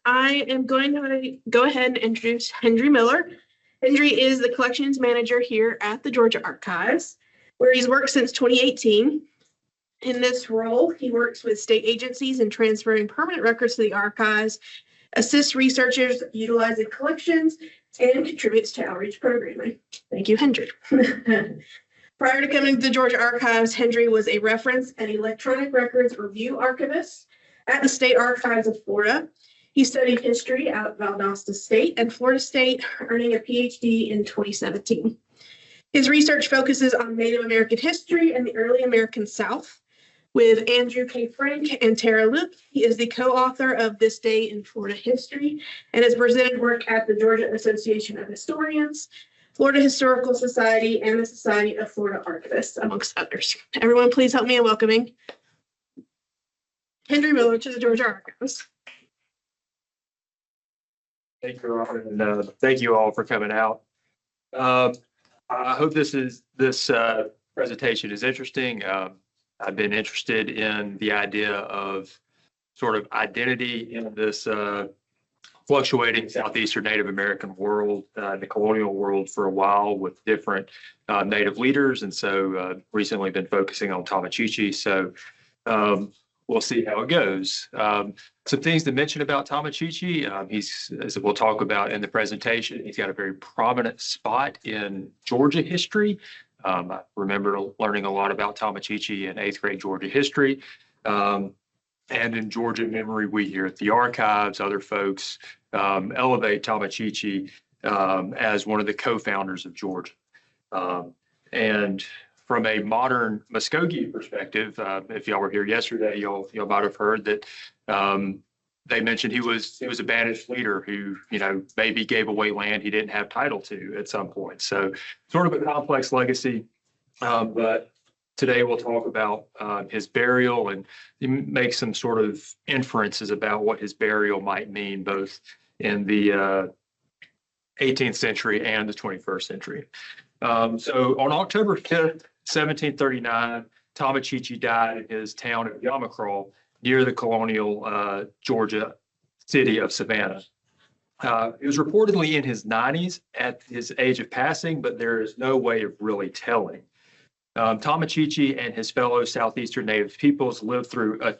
I am going to go ahead and introduce Hendry Miller. Hendry is the collections manager here at the Georgia Archives, where he's worked since 2018. In this role, he works with state agencies in transferring permanent records to the archives, assists researchers utilizing collections, and contributes to outreach programming. Thank you, Hendry. Prior to coming to the Georgia Archives, Hendry was a reference and electronic records review archivist at the State Archives of Florida. He studied history at Valdosta State and Florida State, earning a PhD in 2017. His research focuses on Native American history and the early American South. With Andrew K. Frank and Tarah Luke, he is the co-author of This Day in Florida History and has presented work at the Georgia Association of Historians, Florida Historical Society, and the Society of Florida Archivists, amongst others. Everyone, please help me in welcoming Hendry Miller to the Georgia Archives. Thank you, Robin, and thank you all for coming out. I hope this presentation is interesting. I've been interested in the idea of sort of identity in this fluctuating Southeastern Native American world, the colonial world, for a while with different Native leaders, and so recently been focusing on Tomochichi. So we'll see how it goes. Some things to mention about Tomochichi. He's, as we'll talk about in the presentation, he's got a very prominent spot in Georgia history. I remember learning a lot about Tomochichi in 8th grade Georgia history. And in Georgia memory, we here at the archives, other folks elevate Tomochichi as one of the co-founders of Georgia. And from a modern Muskogee perspective, if y'all were here yesterday, y'all might have heard that they mentioned he was a banished leader who, maybe gave away land he didn't have title to at some point. So sort of a complex legacy. But today we'll talk about his burial and make some sort of inferences about what his burial might mean, both in the 18th century and the 21st century. So on October 5th, 1739, Tomochichi died in his town of Yamacraw near the colonial Georgia city of Savannah. He was reportedly in his 90s at his age of passing, but there is no way of really telling. Tomochichi and his fellow Southeastern Native peoples lived through a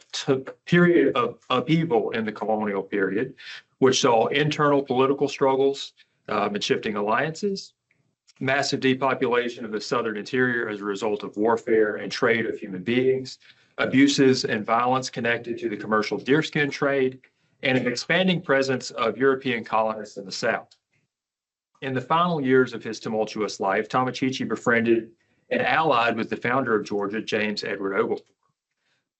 period of upheaval in the colonial period, which saw internal political struggles and shifting alliances, massive depopulation of the southern interior as a result of warfare and trade of human beings, abuses and violence connected to the commercial deerskin trade, and an expanding presence of European colonists in the South. In the final years of his tumultuous life, Tomochichi befriended and allied with the founder of Georgia, James Edward Oglethorpe.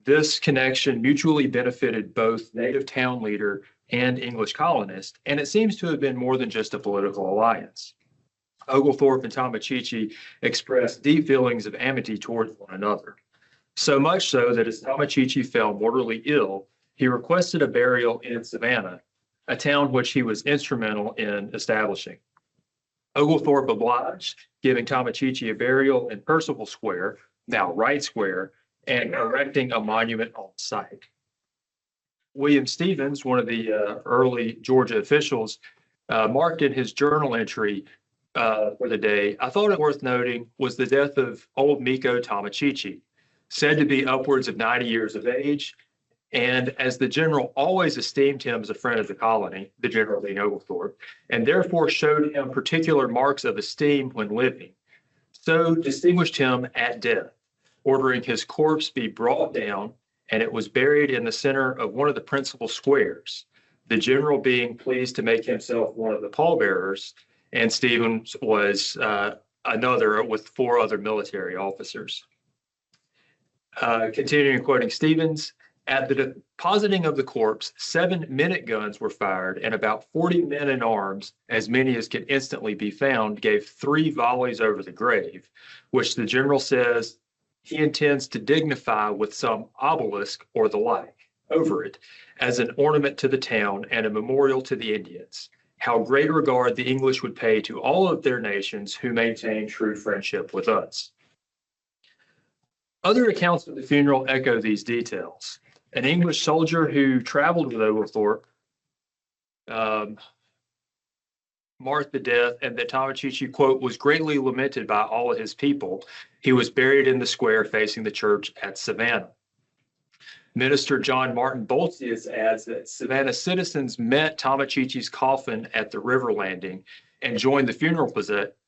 This connection mutually benefited both native town leader and English colonist, and it seems to have been more than just a political alliance. Oglethorpe and Tomochichi expressed deep feelings of amity towards one another. So much so that as Tomochichi fell mortally ill, he requested a burial in Savannah, a town which he was instrumental in establishing. Oglethorpe obliged, giving Tomochichi a burial in Percival Square, now Wright Square, and erecting a monument on site. William Stevens, one of the early Georgia officials, marked in his journal entry for the day, I thought it worth noting, was the death of old Miko Tomochichi, said to be upwards of 90 years of age, and as the general always esteemed him as a friend of the colony, the general being Oglethorpe, and therefore showed him particular marks of esteem when living, so distinguished him at death, ordering his corpse be brought down, and it was buried in the center of one of the principal squares, the general being pleased to make himself one of the pallbearers, and Stevens was another with 4 other military officers. Continuing quoting Stevens, at the depositing of the corpse, 7 minute guns were fired, and about 40 men in arms, as many as could instantly be found, gave 3 volleys over the grave, which the general says he intends to dignify with some obelisk or the like over it, as an ornament to the town and a memorial to the Indians. How great regard the English would pay to all of their nations who maintain true friendship with us. Other accounts of the funeral echo these details. An English soldier who traveled with Oglethorpe marked the death, and that Tomochichi, quote, was greatly lamented by all of his people. He was buried in the square facing the church at Savannah. Minister John Martin Boltius adds that Savannah citizens met Tomochichi's coffin at the river landing and joined the funeral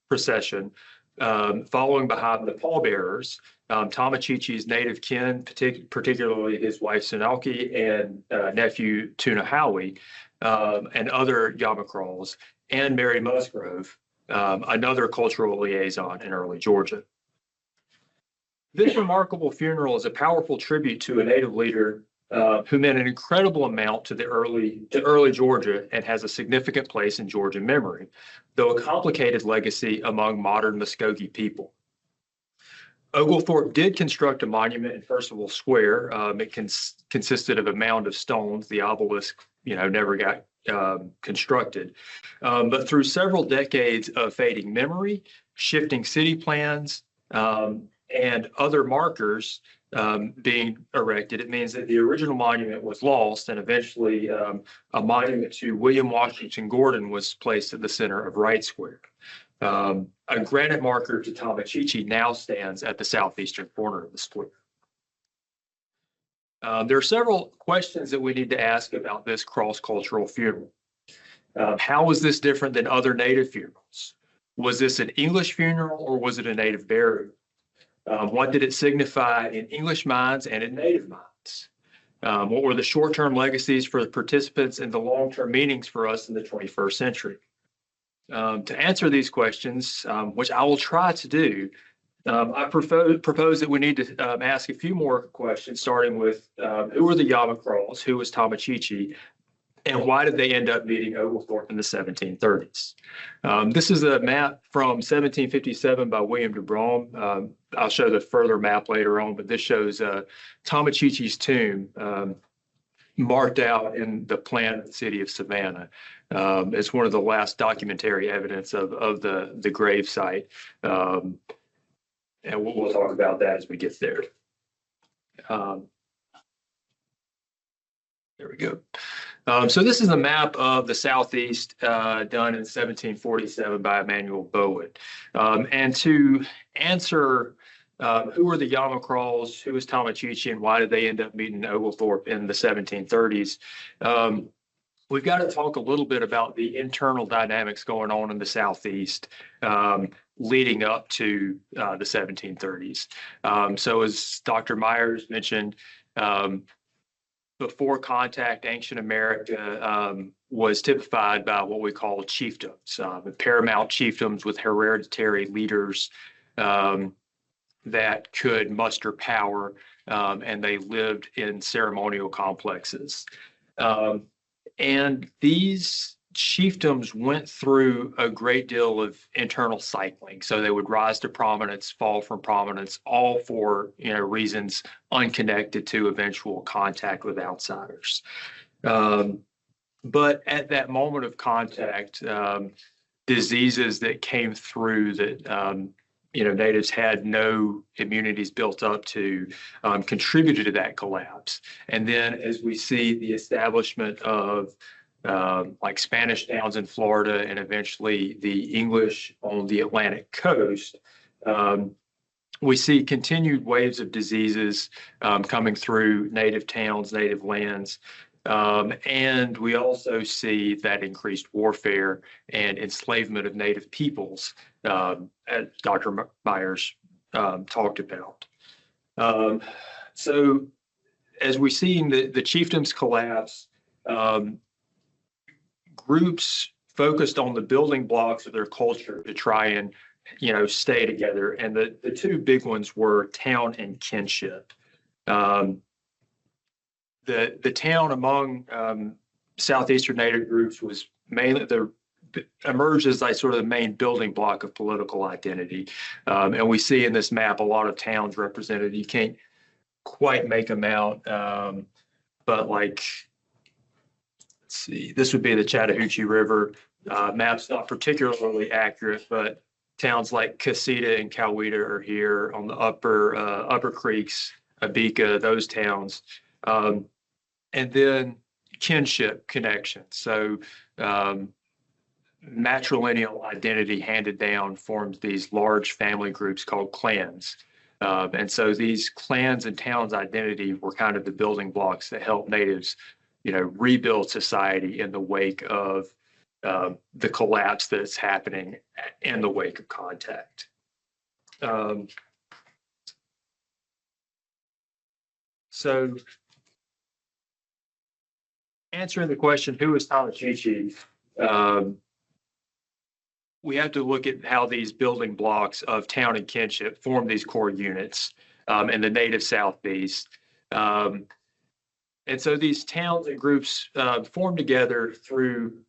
procession, following behind the pallbearers, Tomochichi's native kin, particularly his wife Sonalki and nephew 𝘮𝘮𝘪𝘴, and other Yamacraws, and Mary Musgrove, another cultural liaison in early Georgia. This remarkable funeral is a powerful tribute to a native leader who meant an incredible amount to early Georgia and has a significant place in Georgia memory, though a complicated legacy among modern Muskogee people. Oglethorpe did construct a monument in Percival Square. It consisted of a mound of stones. The obelisk, never got constructed. But through several decades of fading memory, shifting city plans, and other markers being erected, it means that the original monument was lost, and eventually a monument to William Washington Gordon was placed at the center of Wright Square. A granite marker to Tomochichi now stands at the southeastern corner of the square. There are several questions that we need to ask about this cross-cultural funeral. How was this different than other Native funerals? Was this an English funeral or was it a Native burial? What did it signify in English minds and in Native minds? What were the short-term legacies for the participants and the long-term meanings for us in the 21st century? To answer these questions, which I will try to do, I propose that we need to ask a few more questions, starting with who were the Yamacraws, who was Tomochichi, and why did they end up meeting Oglethorpe in the 1730s? This is a map from 1757 by William de Brome. I'll show the further map later on, but this shows Tomochichi's tomb marked out in the plan of the city of Savannah. It's one of the last documentary evidence of the grave site. And we'll talk about that as we get there. There we go. So this is a map of the Southeast done in 1747 by Emanuel Bowen. And to answer who were the Yamacraws, who was Tomochichi, and why did they end up meeting Oglethorpe in the 1730s, we've got to talk a little bit about the internal dynamics going on in the Southeast leading up to the 1730s. So as Dr. Myers mentioned, before contact, ancient America was typified by what we call chiefdoms, paramount chiefdoms with hereditary leaders that could muster power, and they lived in ceremonial complexes. And these chiefdoms went through a great deal of internal cycling. So they would rise to prominence, fall from prominence, all for reasons unconnected to eventual contact with outsiders. But at that moment of contact, diseases that came through that natives had no immunities built up to contributed to that collapse. And then as we see the establishment of like Spanish towns in Florida and eventually the English on the Atlantic coast, we see continued waves of diseases coming through native towns, native lands. And we also see that increased warfare and enslavement of native peoples, as Dr. Myers talked about. So as we see the chiefdoms collapse, groups focused on the building blocks of their culture to try and stay together. And the two big ones were town and kinship. The town among Southeastern Native groups was mainly emerged as like sort of the main building block of political identity. And we see in this map a lot of towns represented. You can't quite make them out, but like, let's see, this would be the Chattahoochee River. Map's not particularly accurate, but towns like Casita and Coweta are here on the upper creeks, Abika, those towns. And then kinship connections. So matrilineal identity handed down forms these large family groups called clans. And so these clans and towns identity were kind of the building blocks that helped natives, rebuild society in the wake of the collapse that's happening in the wake of contact. So answering the question, who is Tomochichi? We have to look at how these building blocks of town and kinship form these core units in the native Southeast. And so these towns and groups formed together through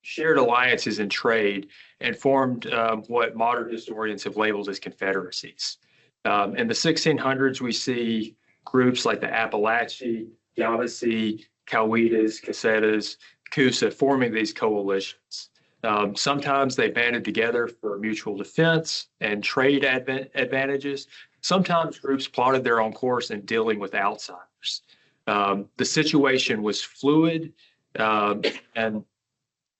shared alliances in trade and formed what modern historians have labeled as confederacies. In the 1600s, we see groups like the Appalachians, Yamasee, Cowettas, Cossettas, Coosa forming these coalitions. Sometimes they banded together for mutual defense and trade advantages. Sometimes groups plotted their own course in dealing with outsiders. The situation was fluid, and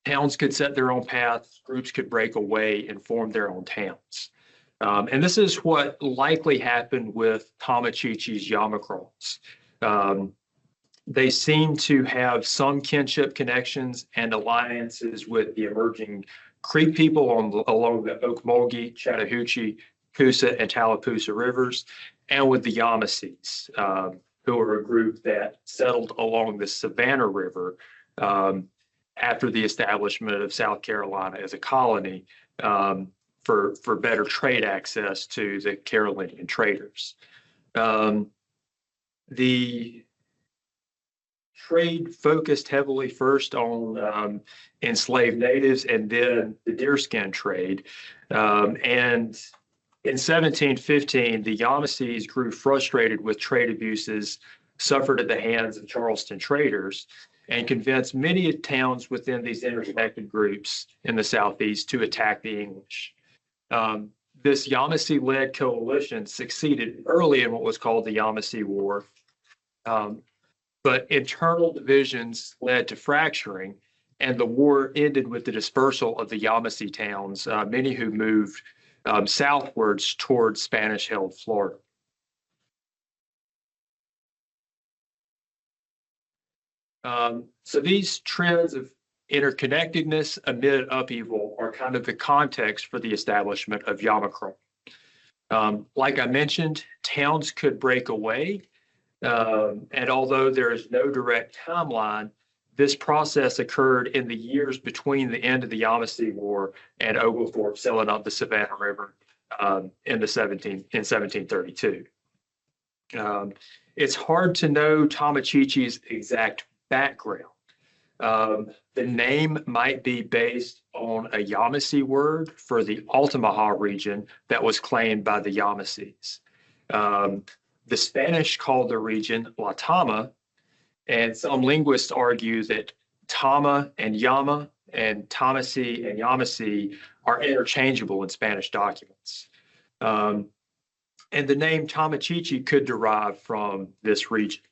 towns could set their own paths, groups could break away and form their own towns. And this is what likely happened with Tomochichi's Yamacraws. They seem to have some kinship connections and alliances with the emerging Creek people along the 𝘍𝘭𝘰𝘳𝘪𝘴, Chattahoochee, Coosa, and Tallapoosa rivers, and with the Yamasees, who are a group that settled along the Savannah River after the establishment of South Carolina as a colony for better trade access to the Carolinian traders. The trade focused heavily first on enslaved natives and then the deerskin trade. And in 1715, the Yamasees grew frustrated with trade abuses suffered at the hands of Charleston traders and convinced many towns within these interconnected groups in the Southeast to attack the English. This Yamasee-led coalition succeeded early in what was called the Yamasee War. But internal divisions led to fracturing, and the war ended with the dispersal of the Yamasee towns, many who moved southwards towards Spanish-held Florida. So these trends of interconnectedness amid upheaval are kind of the context for the establishment of Yamacraw. Like I mentioned, towns could break away. And although there is no direct timeline, this process occurred in the years between the end of the Yamasee War and Oglethorpe selling up the Savannah River in 1732. It's hard to know Tomochichi's exact background. The name might be based on a Yamasee word for the Altamaha region that was claimed by the Yamasees. The Spanish called the region La Tama, and some linguists argue that Tama and Yama and Tamasee and Yamasee are interchangeable in Spanish documents. And the name Tomochichi could derive from this region.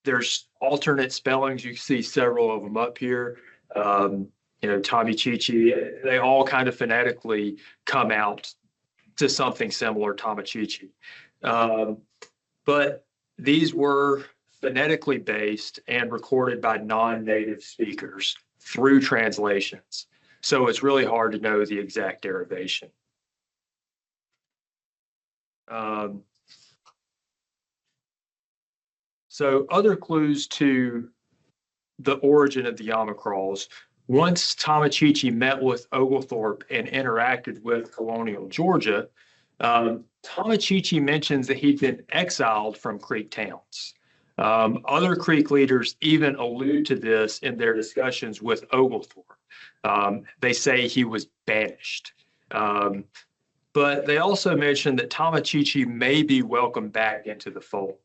There's alternate spellings. You can see several of them up here. Tomochichi, they all kind of phonetically come out to something similar, Tomochichi. But these were phonetically based and recorded by non-native speakers through translations. So it's really hard to know the exact derivation. So other clues to the origin of the Yamacraws. Once Tomochichi met with Oglethorpe and interacted with colonial Georgia, Tomochichi mentions that he'd been exiled from Creek towns. Other Creek leaders even allude to this in their discussions with Oglethorpe. They say he was banished. But they also mention that Tomochichi may be welcomed back into the fold.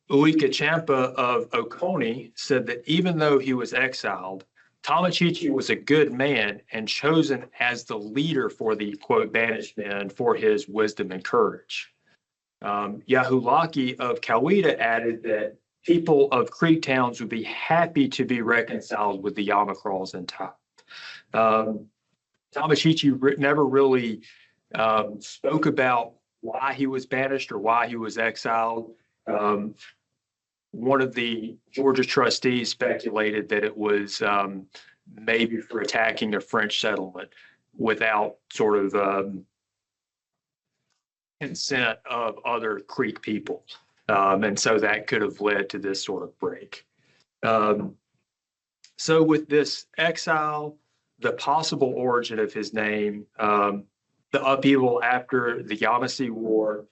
𝘍𝘭𝘰𝘳𝘪𝘴 of Oconee said that even though he was exiled, Tomochichi was a good man and chosen as the leader for the, quote, banished men for his wisdom and courage. 𝘍𝘭𝘰𝘳𝘪𝘴 of Coweta added that people of Creek towns would be happy to be reconciled with the Yamacraws in time. Tomochichi never really spoke about why he was banished or why he was exiled. One of the Georgia trustees speculated that it was maybe for attacking a French settlement without sort of consent of other Creek people. And so that could have led to this sort of break. So with this exile, the possible origin of his name, the upheaval after the Yamasee War,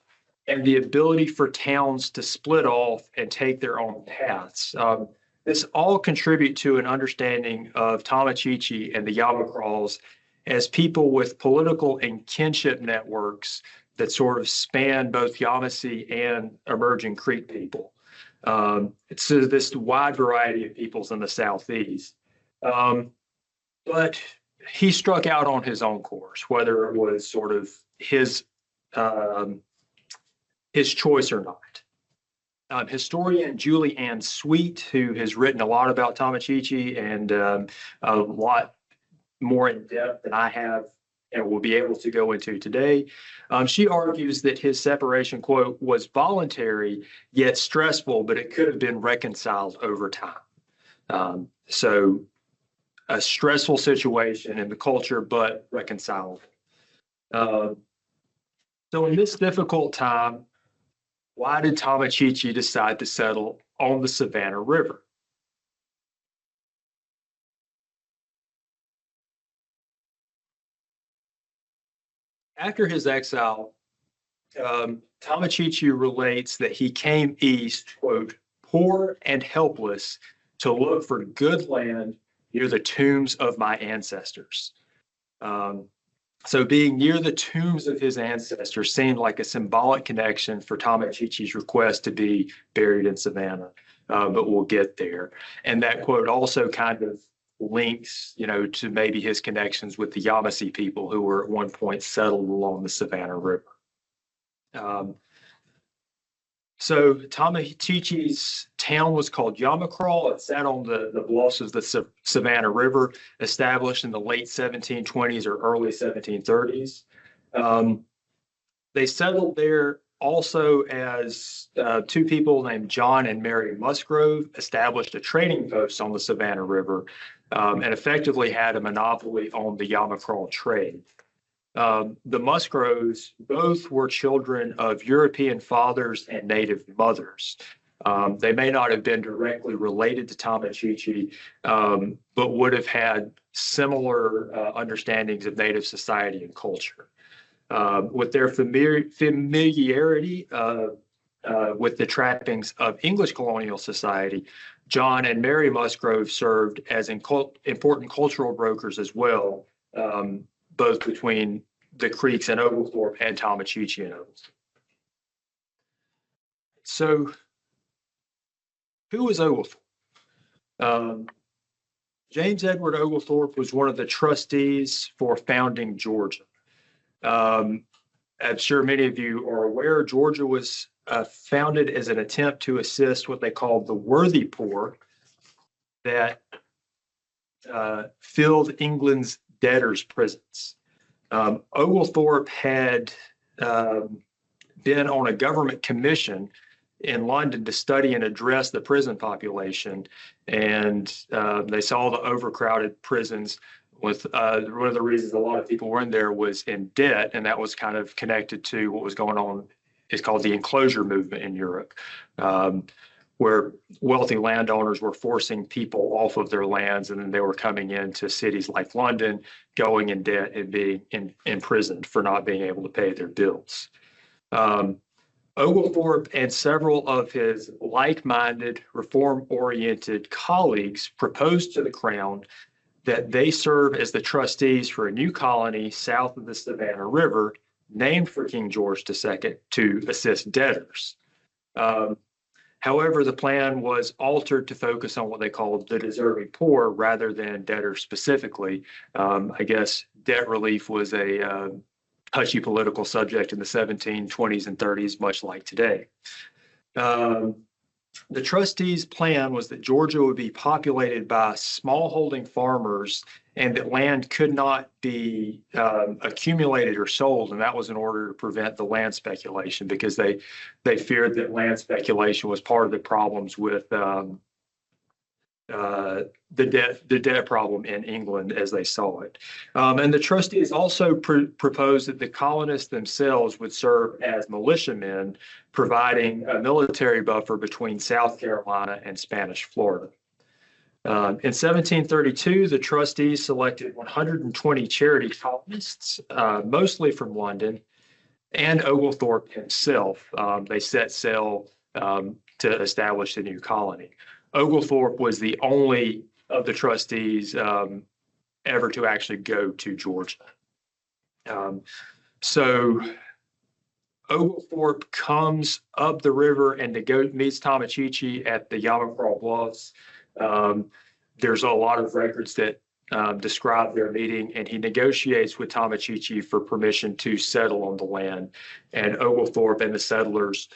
and the ability for towns to split off and take their own paths. This all contribute to an understanding of Tomochichi and the Yamacraws as people with political and kinship networks that sort of span both Yamasee and emerging Creek people. It's this wide variety of peoples in the Southeast. But he struck out on his own course, whether it was sort of his choice or not. Historian Julie Ann Sweet, who has written a lot about Tomochichi and a lot more in depth than I have and will be able to go into today, she argues that his separation, quote, was voluntary yet stressful, but it could have been reconciled over time. So a stressful situation in the culture, but reconciled. So in this difficult time, why did Tomochichi decide to settle on the Savannah River? After his exile, Tomochichi relates that he came east, quote, poor and helpless, to look for good land near the tombs of my ancestors. So being near the tombs of his ancestors seemed like a symbolic connection for Tomochichi's request to be buried in Savannah, but we'll get there. And that quote also kind of links, to maybe his connections with the Yamasee people who were at one point settled along the Savannah River. So Tomochichi's town was called Yamacraw. It sat on the bluffs of the Savannah River, established in the late 1720s or early 1730s. They settled there also as two people named John and Mary Musgrove established a trading post on the Savannah River and effectively had a monopoly on the Yamacraw trade. The Musgroves both were children of European fathers and native mothers. They may not have been directly related to Tomochichi, but would have had similar understandings of native society and culture. With their familiarity with the trappings of English colonial society, John and Mary Musgrove served as important cultural brokers as well, both between the Creeks and Oglethorpe and Tomochichi and Oglethorpe. So, who was Oglethorpe? James Edward Oglethorpe was one of the trustees for founding Georgia. I'm sure many of you are aware, Georgia was founded as an attempt to assist what they called the worthy poor that filled England's debtors' prisons. Oglethorpe had been on a government commission in London to study and address the prison population, and they saw the overcrowded prisons. With one of the reasons a lot of people were in there was in debt, and that was kind of connected to what was going on. It's called the enclosure movement in Europe, where wealthy landowners were forcing people off of their lands, and then they were coming into cities like London, going in debt and being imprisoned for not being able to pay their bills. Oglethorpe and several of his like-minded, reform-oriented colleagues proposed to the Crown that they serve as the trustees for a new colony south of the Savannah River, named for King George II, to assist debtors. However, the plan was altered to focus on what they called the deserving poor rather than debtors specifically. I guess debt relief was a touchy political subject in the 1720s and 30s, much like today. The trustees' plan was that Georgia would be populated by smallholding farmers and that land could not be accumulated or sold. And that was in order to prevent the land speculation, because they feared that land speculation was part of the problems with the debt problem in England as they saw it. And the trustees also proposed that the colonists themselves would serve as militiamen, providing a military buffer between South Carolina and Spanish Florida. In 1732, the trustees selected 120 charity colonists, mostly from London, and Oglethorpe himself. They set sail to establish the new colony. Oglethorpe was the only of the trustees ever to actually go to Georgia. So Oglethorpe comes up the river and meets Tomochichi at the Yamacraw Bluffs. There's a lot of records that describe their meeting, and he negotiates with Tomochichi for permission to settle on the land. And Oglethorpe and the settlers,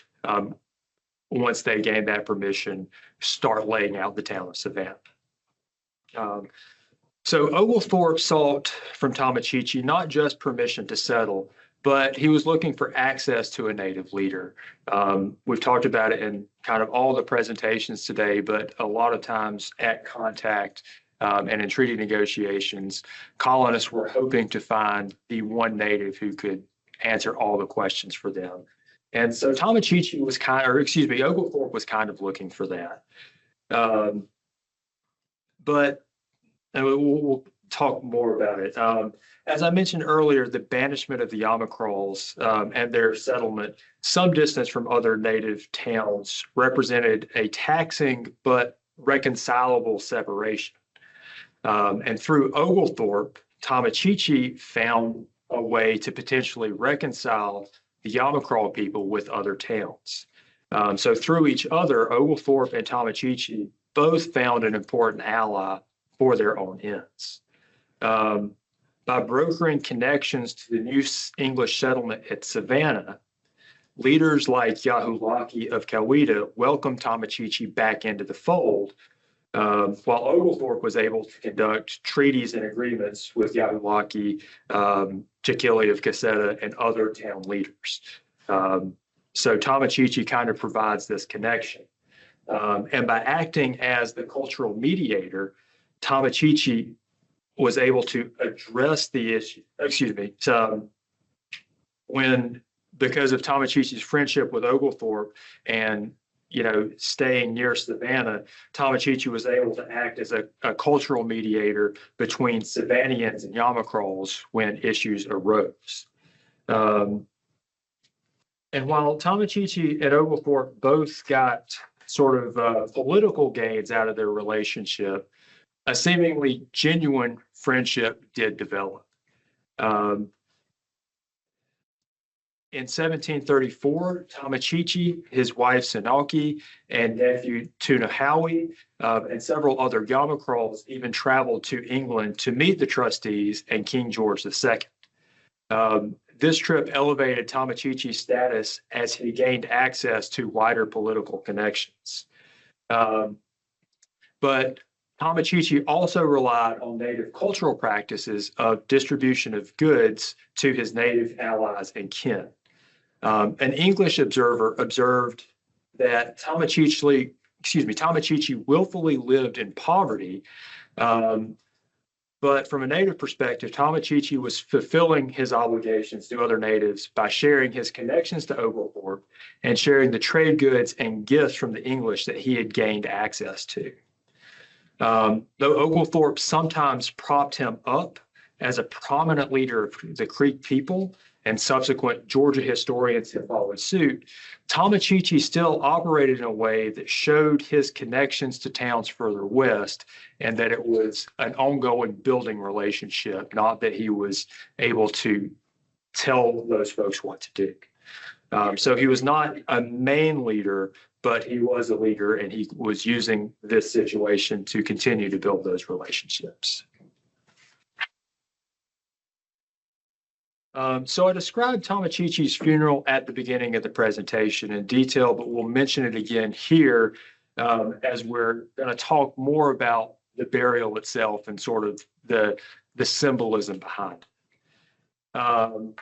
once they gain that permission, start laying out the town of Savannah. So Oglethorpe sought from Tomochichi not just permission to settle, but he was looking for access to a native leader. We've talked about it in kind of all the presentations today, but a lot of times at contact and in treaty negotiations, colonists were hoping to find the one native who could answer all the questions for them. And so Tomochichi was Oglethorpe was kind of looking for that. But we'll talk more about it. As I mentioned earlier, the banishment of the Yamacraws and their settlement some distance from other native towns represented a taxing but reconcilable separation. And through Oglethorpe, Tomochichi found a way to potentially reconcile the Yamacraw people with other towns. So through each other, Oglethorpe and Tomochichi both found an important ally for their own ends. By brokering connections to the new English settlement at Savannah, leaders like 𝘍𝘭𝘰𝘳𝘪𝘴 𝘋𝘢𝘺 welcomed Tomochichi back into the fold, while Oglethorpe was able to conduct treaties and agreements with 𝘍𝘭𝘰𝘳𝘪𝘴 𝘋𝘠𝘪𝘴 and other town leaders. So Tomochichi kind of provides this connection. And by acting as the cultural mediator, Tomochichi was able to address the issue, because of Tomochichi's friendship with Oglethorpe and staying near Savannah, Tomochichi was able to act as a cultural mediator between Savannians and Yamacraws when issues arose. And while Tomochichi and Oglethorpe both got sort of political gains out of their relationship, a seemingly genuine friendship did develop. In 1734, Tomochichi, his wife Sanaki, and nephew Tunahauи, and several other Yamacraws even traveled to England to meet the trustees and King George II. This trip elevated Tomochichi's status as he gained access to wider political connections. But Tomochichi also relied on native cultural practices of distribution of goods to his native allies and kin. An English observer observed that Tomochichi willfully lived in poverty, but from a native perspective, Tomochichi was fulfilling his obligations to other natives by sharing his connections to Oglethorpe and sharing the trade goods and gifts from the English that he had gained access to. Though Oglethorpe sometimes propped him up as a prominent leader of the Creek people, and subsequent Georgia historians have followed suit, Tomochichi still operated in a way that showed his connections to towns further west, and that it was an ongoing building relationship, not that he was able to tell those folks what to do. So he was not a main leader, but he was a leader, and he was using this situation to continue to build those relationships. So I described Tomochichi's funeral at the beginning of the presentation in detail, but we'll mention it again here as we're going to talk more about the burial itself and sort of the symbolism behind it.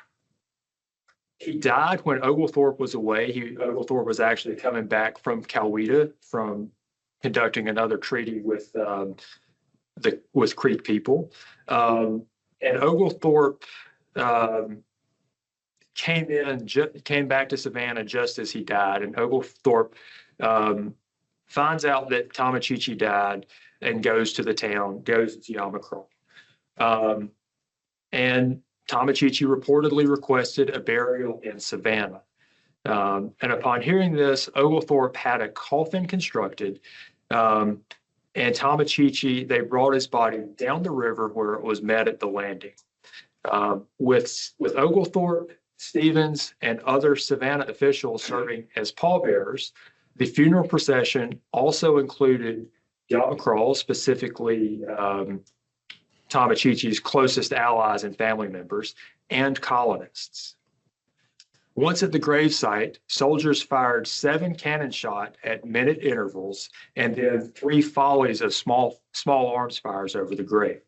He died when Oglethorpe was away. Oglethorpe was actually coming back from 𝘋𝘠𝘪𝘴 from conducting another treaty with Creek people. And Oglethorpe came back to Savannah just as he died, and Oglethorpe finds out that Tomochichi died and goes to the town, goes to Yamacraw. And Tomochichi reportedly requested a burial in Savannah. And upon hearing this, Oglethorpe had a coffin constructed, and Tomochichi, they brought his body down the river where it was met at the landing. With Oglethorpe, Stevens, and other Savannah officials serving as pallbearers, the funeral procession also included Yamacraw, specifically Tomochichi's closest allies and family members, and colonists. Once at the gravesite, soldiers fired 7 cannon shot at minute intervals and then 3 volleys of small arms fires over the grave.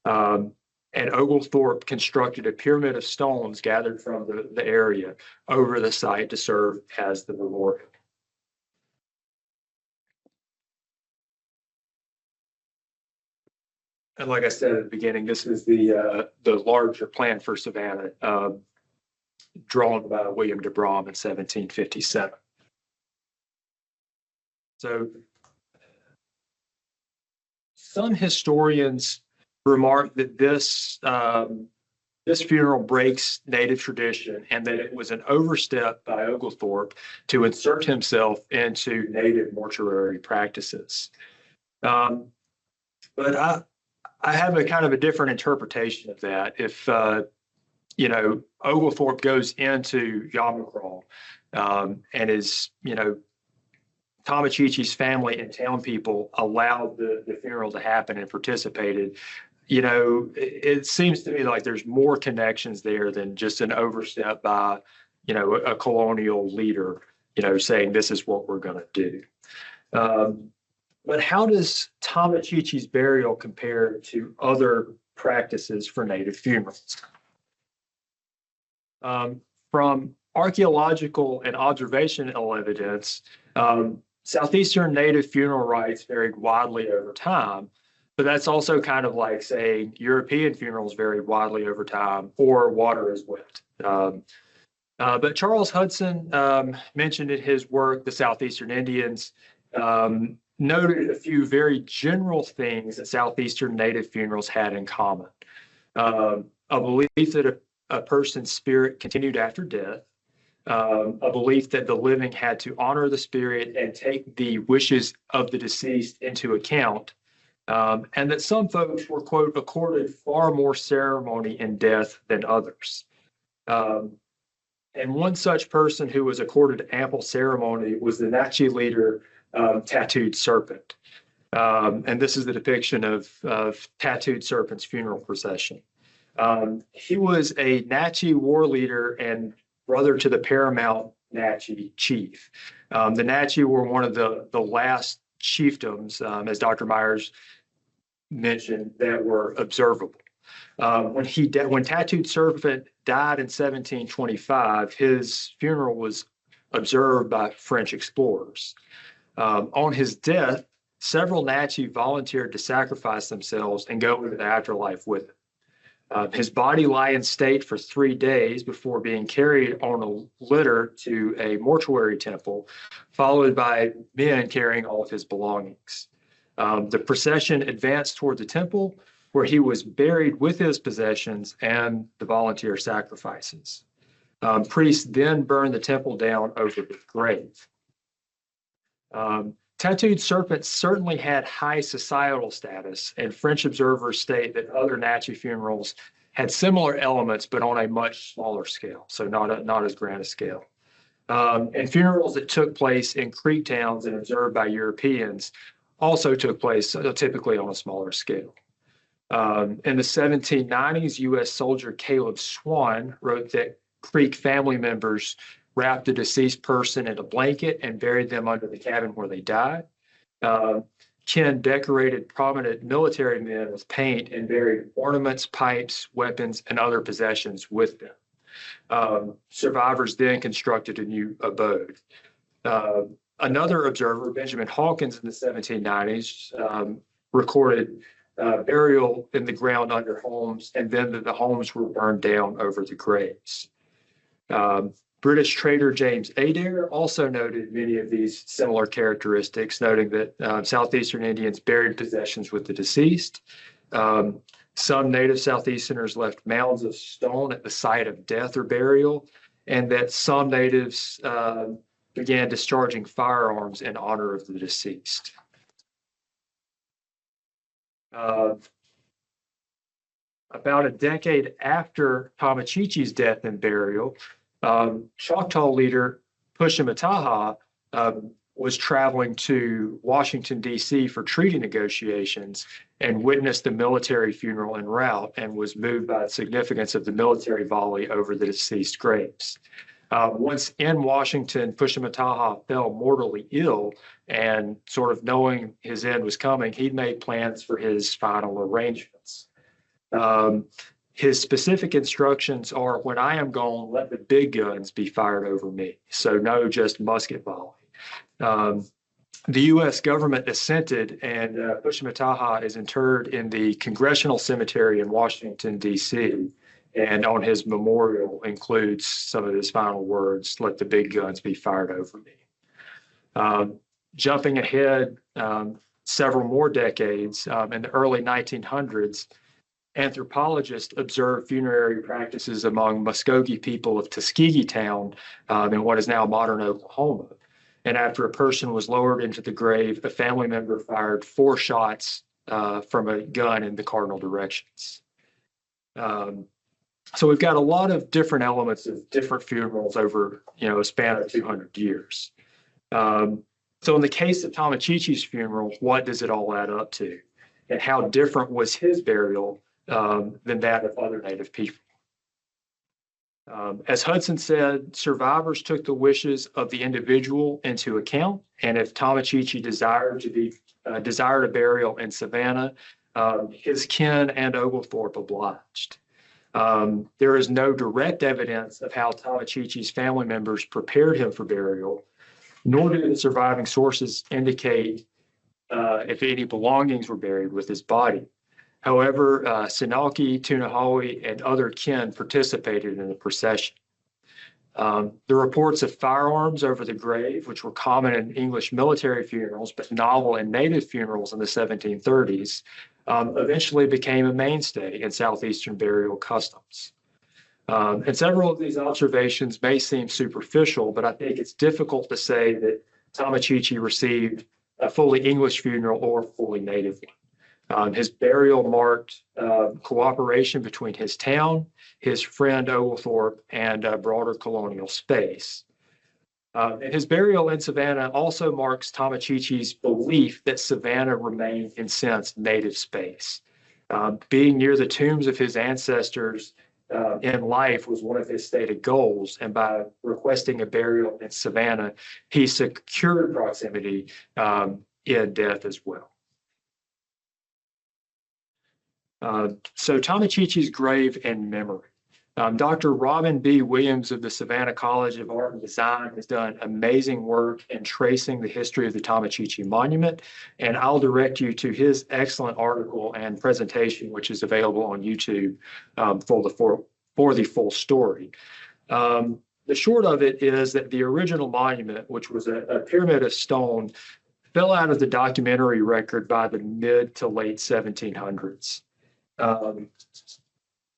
And Oglethorpe constructed a pyramid of stones gathered from the area over the site to serve as the memorial. And like I said at the beginning, this is the larger plan for Savannah, drawn by William de Brom in 1757. So some historians remark that this funeral breaks Native tradition and that it was an overstep by Oglethorpe to insert himself into Native mortuary practices. But I have a kind of a different interpretation of that. If Oglethorpe goes into Yamacraw and is, Tomochichi's family and town people allowed the funeral to happen and participated, it seems to me like there's more connections there than just an overstep by, a colonial leader, saying this is what we're going to do. But how does Tomochichi's burial compare to other practices for Native funerals? From archaeological and observational evidence, Southeastern Native funeral rites varied widely over time, but that's also kind of like saying European funerals varied widely over time or water is wet. But Charles Hudson mentioned in his work, The Southeastern Indians, noted a few very general things that Southeastern Native funerals had in common. A belief that a person's spirit continued after death, a belief that the living had to honor the spirit and take the wishes of the deceased into account, and that some folks were, quote, accorded far more ceremony in death than others. And one such person who was accorded ample ceremony was the Natchez leader, Tattooed Serpent. And this is the depiction of Tattooed Serpent's funeral procession. He was a Natchez war leader and brother to the paramount Natchez chief. The Natchez were one of the last chiefdoms, as Dr. Myers mentioned, that were observable. When Tattooed Serpent died in 1725, his funeral was observed by French explorers. On his death, several Natchez volunteered to sacrifice themselves and go into the afterlife with him. His body lay in state for 3 days before being carried on a litter to a mortuary temple, followed by men carrying all of his belongings. The procession advanced toward the temple, where he was buried with his possessions and the volunteer sacrifices. Priests then burned the temple down over his grave. Tattooed Serpent certainly had high societal status, and French observers state that other Natchez funerals had similar elements, but on a much smaller scale, so not as grand a scale. And funerals that took place in Creek towns and observed by Europeans also took place typically on a smaller scale. In the 1790s, U.S. soldier Caleb Swan wrote that Creek family members wrapped a deceased person in a blanket and buried them under the cabin where they died. Ken decorated prominent military men with paint and buried ornaments, pipes, weapons, and other possessions with them. Survivors then constructed a new abode. Another observer, Benjamin Hawkins, in the 1790s, recorded burial in the ground under homes, and then that the homes were burned down over the graves. British trader James Adair also noted many of these similar characteristics, noting that Southeastern Indians buried possessions with the deceased. Some native Southeasterners left mounds of stone at the site of death or burial, and that some natives began discharging firearms in honor of the deceased. About a decade after Tomochichi's death and burial, Choctaw leader 𝘮𝘠𝘪𝘴 was traveling to Washington, D.C. for treaty negotiations and witnessed the military funeral en route and was moved by the significance of the military volley over the deceased graves. Once in Washington, 𝘮𝘠𝘪𝘴 fell mortally ill, and sort of knowing his end was coming, he made plans for his final arrangements. His specific instructions are, when I am gone, let the big guns be fired over me. So no just musket volley. The U.S. government assented, and 𝘮𝘠𝘪𝘴 is interred in the Congressional Cemetery in Washington, D.C., and on his memorial includes some of his final words, let the big guns be fired over me. Jumping ahead several more decades, in the early 1900s, anthropologists observed funerary practices among Muskogee people of Tuskegee Town in what is now modern Oklahoma. And after a person was lowered into the grave, a family member fired 4 shots from a gun in the cardinal directions. So we've got a lot of different elements of different funerals over, a span of 200 years. So in the case of Tomochichi's funeral, what does it all add up to? And how different was his burial than that of other Native people? As Hudson said, survivors took the wishes of the individual into account, and if Tomochichi desired a burial in Savannah, his kin and Oglethorpe obliged. There is no direct evidence of how Tomochichi's family members prepared him for burial, nor do the surviving sources indicate if any belongings were buried with his body. However, Sinalki, Tunahawi, and other kin participated in the procession. The reports of firearms over the grave, which were common in English military funerals, but novel in Native funerals in the 1730s, eventually became a mainstay in Southeastern burial customs. And several of these observations may seem superficial, but I think it's difficult to say that Tomochichi received a fully English funeral or a fully Native one. His burial marked cooperation between his town, his friend Oglethorpe, and broader colonial space. And his burial in Savannah also marks Tomochichi's belief that Savannah remained, in sense, Native space. Being near the tombs of his ancestors in life was one of his stated goals, and by requesting a burial in Savannah, he secured proximity in death as well. So Tomochichi's grave and memory. Dr. Robin B. Williams of the Savannah College of Art and Design has done amazing work in tracing the history of the Tomochichi Monument, and I'll direct you to his excellent article and presentation, which is available on YouTube for the full story. The short of it is that the original monument, which was a pyramid of stone, fell out of the documentary record by the mid to late 1700s.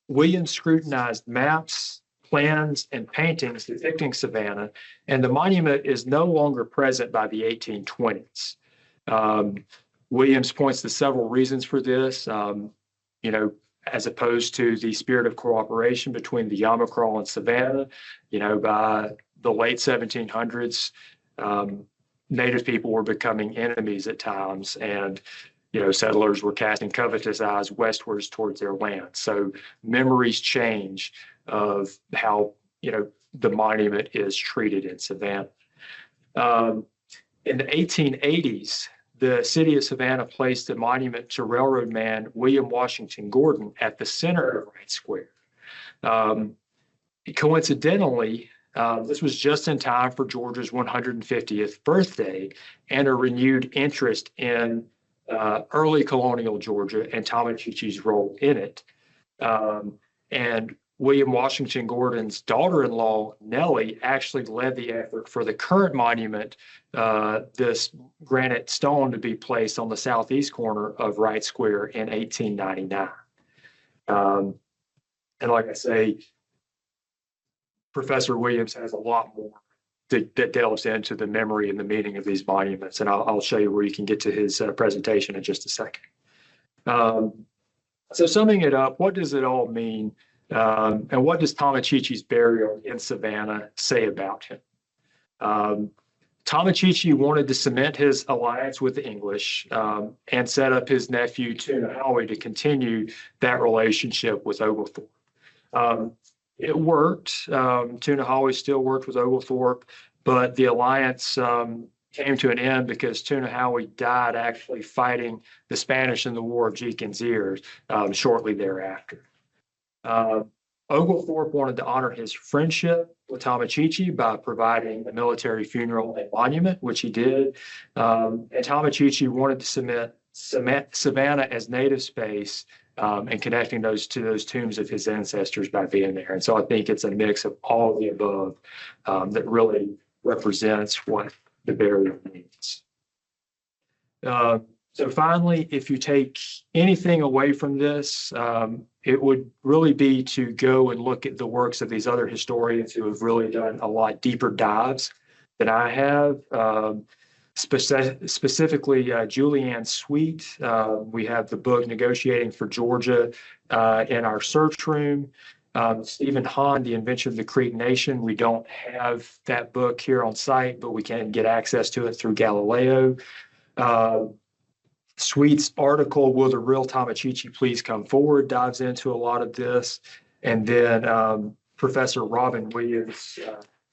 Williams scrutinized maps, plans, and paintings depicting Savannah, and the monument is no longer present by the 1820s. Williams points to several reasons for this, as opposed to the spirit of cooperation between the Yamacraw and Savannah. By the late 1700s, Native people were becoming enemies at times, and settlers were casting covetous eyes westwards towards their land. So memories change of how, the monument is treated in Savannah. In the 1880s, the city of Savannah placed a monument to railroad man William Washington Gordon at the center of Wright Square. Coincidentally, this was just in time for Georgia's 150th birthday and a renewed interest in early colonial Georgia and Tomochichi's role in it. And William Washington Gordon's daughter-in-law, Nellie, actually led the effort for the current monument, this granite stone, to be placed on the southeast corner of Wright Square in 1899. And like I say, Professor Williams has a lot more that delves into the memory and the meaning of these monuments, and I'll show you where you can get to his presentation in just a second. So summing it up, what does it all mean? And what does Tomochichi's burial in Savannah say about him? Tomochichi wanted to cement his alliance with the English and set up his nephew 𝘮𝘮𝘪𝘴 to continue that relationship with Oglethorpe. It worked. 𝘮𝘮𝘪𝘴 still worked with Oglethorpe, but the alliance came to an end because 𝘮𝘮𝘪𝘴 died actually fighting the Spanish in the War of 𝘮𝘮𝘪𝘴 shortly thereafter. Oglethorpe wanted to honor his friendship with Tomochichi by providing a military funeral and monument, which he did. And Tomochichi wanted to cement Savannah as native space and connecting those to those tombs of his ancestors by being there. And so I think it's a mix of all of the above that really represents what the burial means. So finally, if you take anything away from this, it would really be to go and look at the works of these other historians who have really done a lot deeper dives than I have. Specifically, Julianne Sweet. We have the book Negotiating for Georgia in our search room. Stephen Hahn, The Invention of the Creek Nation. We don't have that book here on site, but we can get access to it through Galileo. Sweet's article, Will the Real Tomochichi Please Come Forward, dives into a lot of this. And then Professor Robin Williams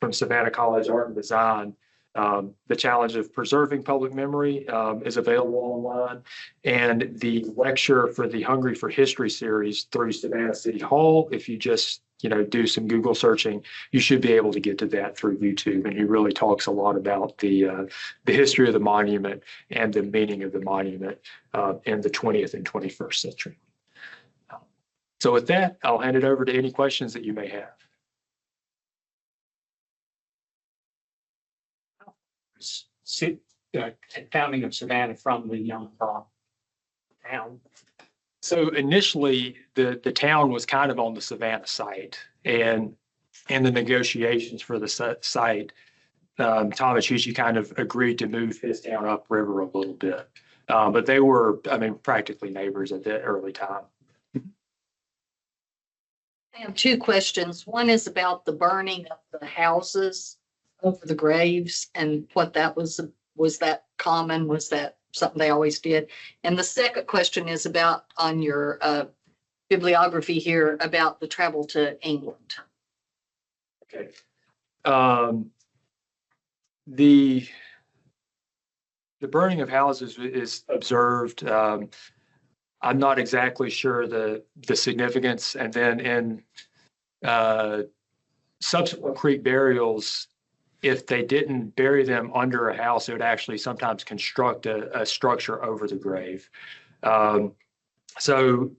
from Savannah College Art and Design, The Challenge of Preserving Public Memory is available online. And the lecture for the Hungry for History series through Savannah City Hall, if you just do some Google searching, you should be able to get to that through YouTube. And he really talks a lot about the history of the monument and the meaning of the monument in the 20th and 21st century. So with that, I'll hand it over to any questions that you may have. Founding of Savannah from the Yamacraw town. So initially, the town was kind of on the Savannah site, and in the negotiations for the site, Tomochichi kind of agreed to move his town upriver a little bit. But they were, practically neighbors at that early time. I have two questions. One is about the burning of the houses over the graves and what that was. Was that common? Was that something they always did? And the second question is about on your bibliography here about the travel to England. Okay. The burning of houses is observed. I'm not exactly sure the significance. And then in subsequent Creek burials, if they didn't bury them under a house, they would actually sometimes construct a structure over the grave. So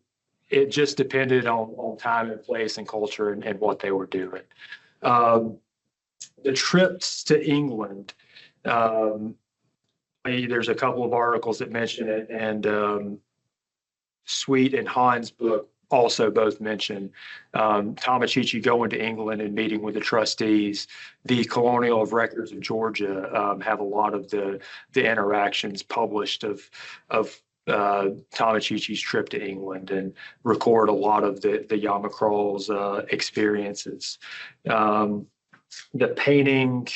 it just depended on time and place and culture and what they were doing. The trips to England, there's a couple of articles that mention it, and Sweet and Hahn's book also both mention Tomochichi going to England and meeting with the trustees. The Colonial of Records of Georgia have a lot of the interactions published of Tomochichi's trip to England and record a lot of the Yamacraw's experiences. The painting,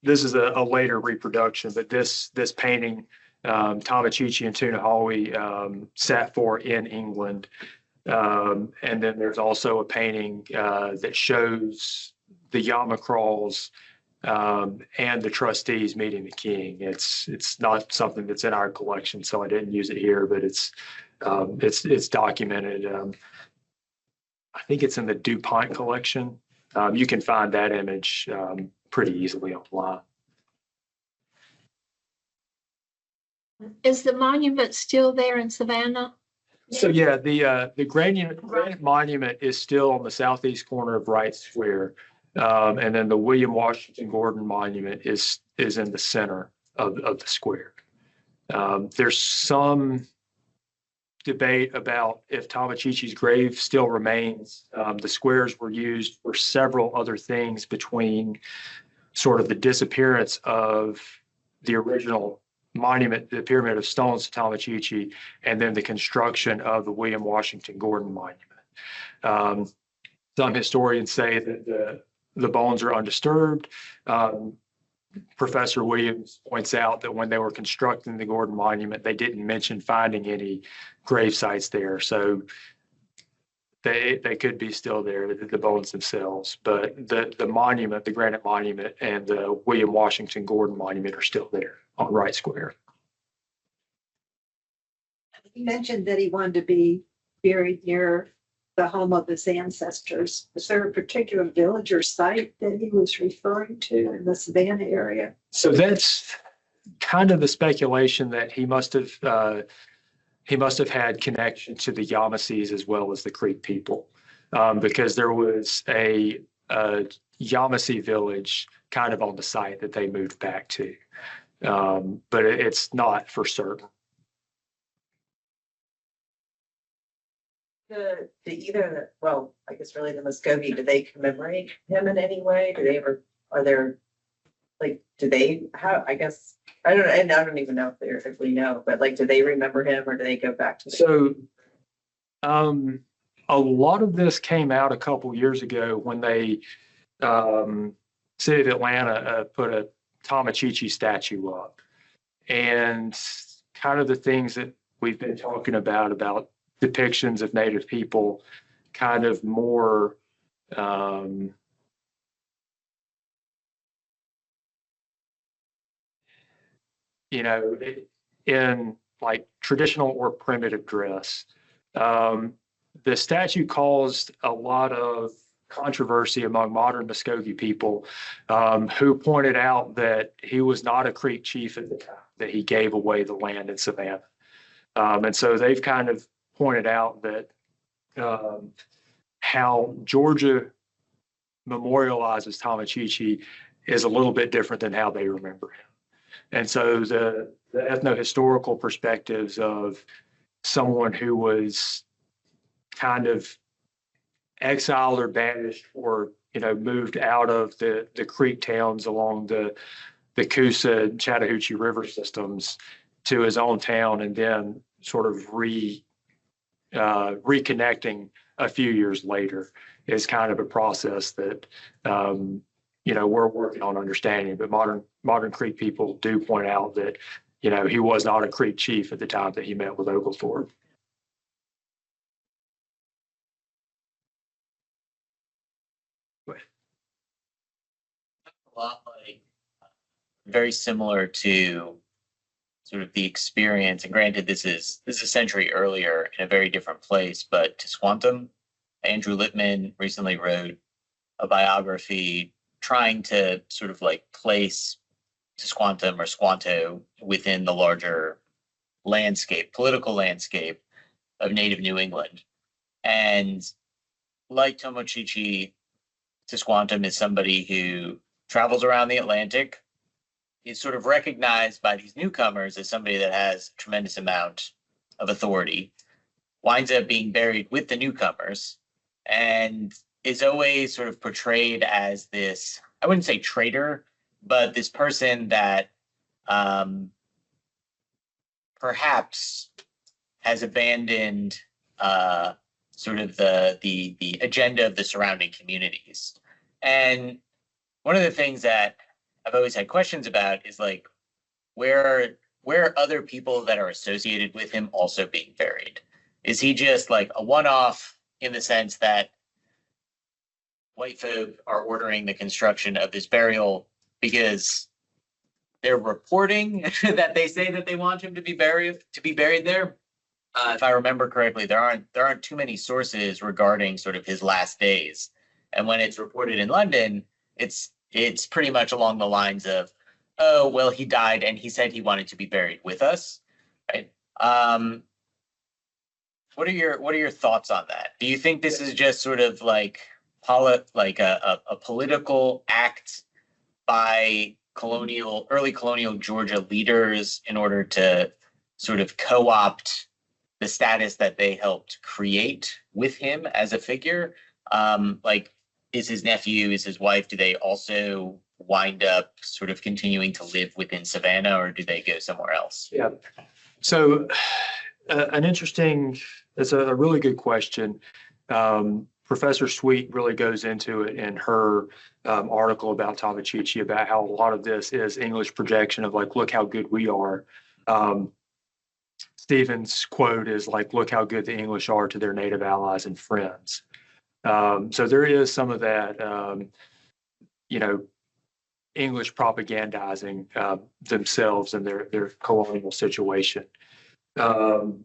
this is a later reproduction, but this painting, Tomochichi and 𝘮𝘪𝘴 sat for in England. And then there's also a painting that shows the Yamacraws and the trustees meeting the king. It's not something that's in our collection, so I didn't use it here, but it's documented. I think it's in the DuPont collection. You can find that image pretty easily online. Is the monument still there in Savannah? So yeah, the granite monument is still on the southeast corner of Wright Square. And then the William Washington Gordon Monument is in the center of the square. There's some debate about if Tomochichi's grave still remains. The squares were used for several other things between sort of the disappearance of the original monument, the Pyramid of Stones to Tomochichi, and then the construction of the William Washington Gordon Monument. Some historians say that the bones are undisturbed. Professor Williams points out that when they were constructing the Gordon Monument, they didn't mention finding any grave sites there. So they could be still there, the bones themselves. But the monument, the granite monument, and the William Washington Gordon Monument are still there on Wright Square. He mentioned that he wanted to be buried near the home of his ancestors. Was there a particular village or site that he was referring to in the Savannah area? So that's kind of the speculation that he must have had connection to the Yamasees as well as the Creek people, because there was a Yamasee village kind of on the site that they moved back to, but it's not for certain. I guess really the Muskogee, do they commemorate him in any way? Do they ever, are there, like, do they, how, I guess, I don't even know if we know, but like, do they remember him or do they go back to? So, a lot of this came out a couple years ago when they, City of Atlanta put a Tomochichi statue up. And kind of the things that we've been talking about depictions of Native people, kind of more in like traditional or primitive dress. The statue caused a lot of controversy among modern Muskogee people, who pointed out that he was not a Creek chief at the time that he gave away the land in Savannah. And so they've kind of pointed out that how Georgia memorializes Tomochichi is a little bit different than how they remember him. And so the ethno-historical perspectives of someone who was kind of exiled or banished or, moved out of the Creek towns along the Coosa and Chattahoochee River systems to his own town, and then sort of reconnecting a few years later is kind of a process that we're working on understanding. But modern Creek people do point out that he was not a Creek chief at the time that he met with Oglethorpe. A lot like very similar to sort of the experience, and granted this is a century earlier in a very different place, but 𝘮𝑠quantum, Andrew Lippman recently wrote a biography trying to sort of like place 𝘮𝑠quantum or 𝘮𝑠quanto within the larger political landscape of native New England. And like Tomochichi, 𝘮𝑠quantum is somebody who travels around the Atlantic, is sort of recognized by these newcomers as somebody that has a tremendous amount of authority, winds up being buried with the newcomers, and is always sort of portrayed as this, I wouldn't say traitor, but this person that perhaps has abandoned sort of the agenda of the surrounding communities. And one of the things that I've always had questions about is like, where are other people that are associated with him also being buried? Is he just like a one-off in the sense that white folk are ordering the construction of this burial because they're reporting that they say that they want him to be buried there? If I remember correctly, there aren't too many sources regarding sort of his last days. And when it's reported in London, it's pretty much along the lines of, oh, well, he died and he said he wanted to be buried with us, right? What are your thoughts on that? Do you think this is just sort of like a political act by early colonial Georgia leaders in order to sort of co-opt the status that they helped create with him as a figure? Like, is his nephew, is his wife, do they also wind up sort of continuing to live within Savannah, or do they go somewhere else? Yeah. So it's a really good question. Professor Sweet really goes into it in her article about Tomochichi, about how a lot of this is English projection of like, look how good we are. Stephen's quote is like, look how good the English are to their native allies and friends. So there is some of that, English propagandizing themselves and their colonial situation. And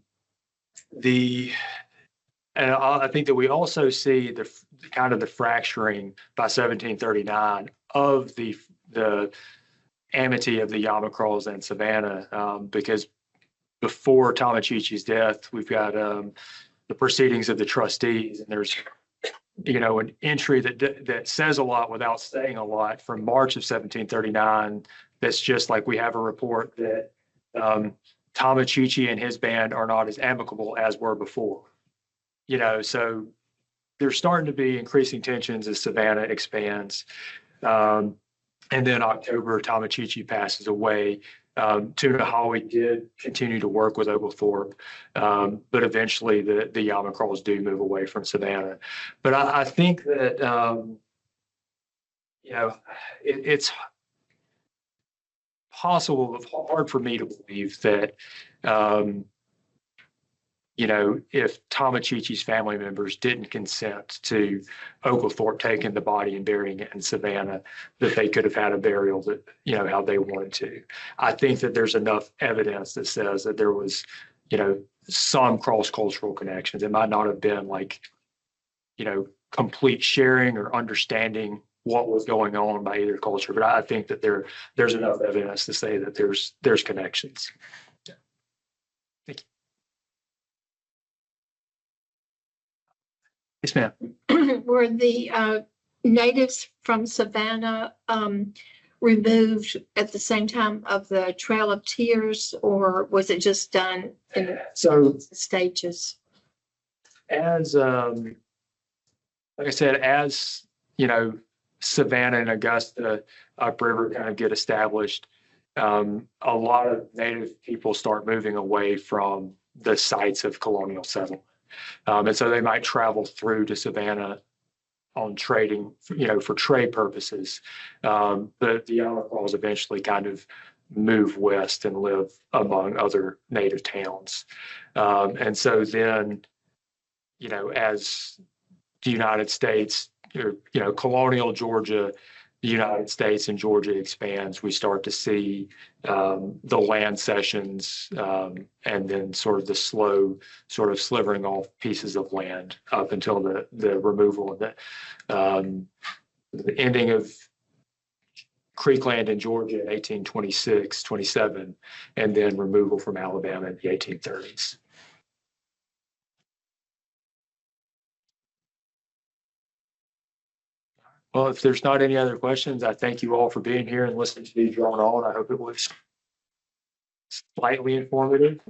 I think that we also see the kind of the fracturing by 1739 of the amity of the Yamacraws and Savannah, because before Tomochichi's death, we've got the proceedings of the trustees, and there's an entry that says a lot without saying a lot from March of 1739. That's just like, we have a report that Tomochichi and his band are not as amicable as were before. So there's starting to be increasing tensions as Savannah expands. And then October, Tomochichi passes away. 𝘮𝘪𝘴 did continue to work with Oglethorpe, but eventually the Yamacraws do move away from Savannah. But I think that, it's possible, but hard for me to believe that, if Tomochichi's family members didn't consent to Oglethorpe taking the body and burying it in Savannah, that they could have had a burial that, how they wanted to. I think that there's enough evidence that says that there was, some cross-cultural connections. It might not have been like, complete sharing or understanding what was going on by either culture, but I think that there's enough evidence to say that there's connections. Thank you. Yes, ma'am. Were the natives from Savannah removed at the same time of the Trail of Tears, or was it just done in stages? As like I said, as Savannah and Augusta upriver kind of get established, a lot of native people start moving away from the sites of colonial settlement. And so they might travel through to Savannah on trading, for trade purposes. But the Yamacraws eventually kind of move west and live among other native towns. And so then, as the United States, colonial Georgia, the United States and Georgia expands, we start to see the land cessions, and then sort of the slow sort of slivering off pieces of land up until the removal of the ending of Creek land in Georgia in 1826, 27, and then removal from Alabama in the 1830s. Well, if there's not any other questions, I thank you all for being here and listening to me drone on. I hope it was slightly informative.